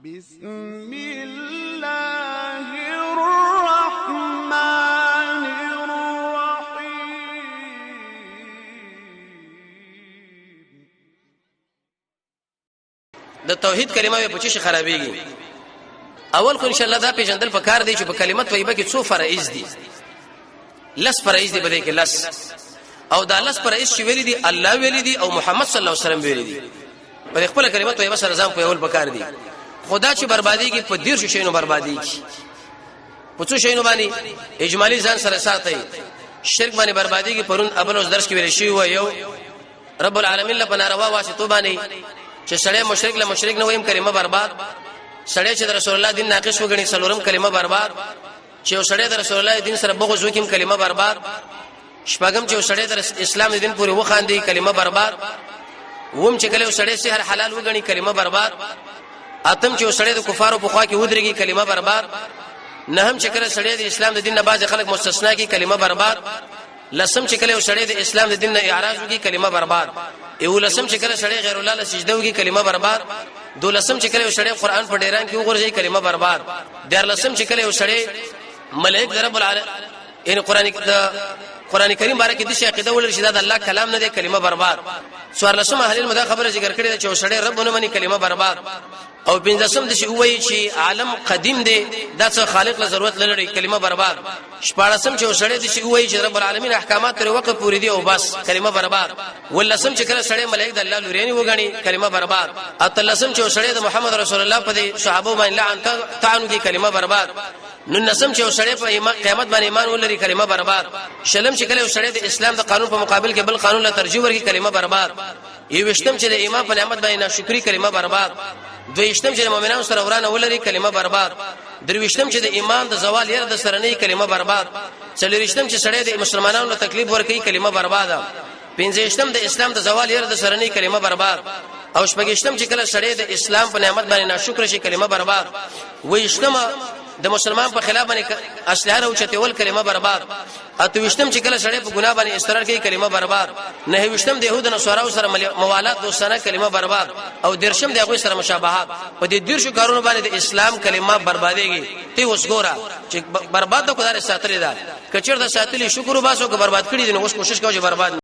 بسم الله الرحمن الرحيم. د توحید کلمه په چی خرابېږي. اول خو ان شاء الله دا پیژندل پکار دی چې په کلمت طیبه کې څو فرایض دي. لس فرایض دي بده کې لس، او دا لس فرایض چې ویلي دي الله ویلي دي او محمد صلی الله علیه وسلم ویلي دي. په خپل کلمت طیبه سره ځان په اول پکار دي. خدا چې بربادي کې په ډیر شي نو بربادي کی په څو شي نو باندې اجمالی ځان سره ساتي. شرک باندې بربادي کې پرون ابل اوس درس کې ویل شي و یو رب العالمین له بناروا واسطو باندې چې سړی مشرک له مشرک نه ویم کلمه برباد، سړی چې د رسول الله دین ناقص وګڼي سلورم کلمه برباد، چې سړی د رسول الله دین سره بغض وکیم کلمه برباد، شپږم چې سړی د اسلام دین پورې وخاندي کلمه برباد، ووم چې کله سړی سحر حلال وګڼي کلمه برباد، اتم چې سړی د کفارو په خوا کې ودرېږي کلمه برباد، نهم چې کله سړی د اسلام د دین نه باز خلک مستثنا کی کلمه برباد، لسم چې کله سړی د اسلام د دین نه اعراض وکي کلمه برباد، ایو لسم چې کله سړی غیر الله له سجده وکي کلمه برباد، دولسم چې کله سړی قرآن په ډیران کې وګورځي کلمه برباد، دیارلسم چې کله سړی ملائک رب العالمین ان قرآن کریم باره کې د شي عقیده ولر شي دا د الله کلام نه دی کلمه برباد. څوارلسم اهل المدا خبره ذکر کړی چې سړی رب نه مني کلمه برباد، او پنځم د شي وایي چې عالم قدیم دی دا څه خالق له ضرورت لري کلمه برباد. شپږم چې سړی د شي وایي چې رب العالمین احکامات تر وخت پوری دي او بس کلمه برباد. ولسم چې کله سړی ملائک د الله لوريني وګڼي کلمه برباد. اتلسم چې سړی د محمد رسول الله په صحابه باندې لعن تعانو کې کلمه برباد. نو نسم چې سړی په قیامت باندې ایمان ولري کلمه برباد. شلم چې کله سړی د اسلام د قانون په مقابل کې بل قانون له ترجیح ورکړي کلمه برباد. یوشتم چې د ایمان په نعمت باندې ناشکری کلمه برباد. دویشتم چې د مؤمنانو سره ورانه ولري کلمه برباد. درویشتم چې د ایمان د زوال یره د سره نه کلمه برباد. څلورشتم چې سړی د مسلمانانو له تکلیف ورکړي کلمه برباد. پنځشتم د اسلام د زوال یره د سره نه کلمه برباد. او شپږشتم چې کله سړی د اسلام په نعمت باندې ناشکر شي کلمه برباد. ویشتم د مسلمان په خلاف باندې اسلحه او چتول کلمه برباد. اتوشتم چې کله سړی په ګناه باندې اصرار کوي کلمه برباد. نه وشتم د يهود نصارا سره موالات دوستانه کلمه برباد. او درشم د هغه سره مشابهت په دې دیرشو کارونو باندې د اسلام کلمه برباديږي. ته اوس ګوره چې برباد د خدای ساتلې ده کچیر د ساتلې شکر وباسو که برباد کړي دي نو اوس کوشش کوو چې برباد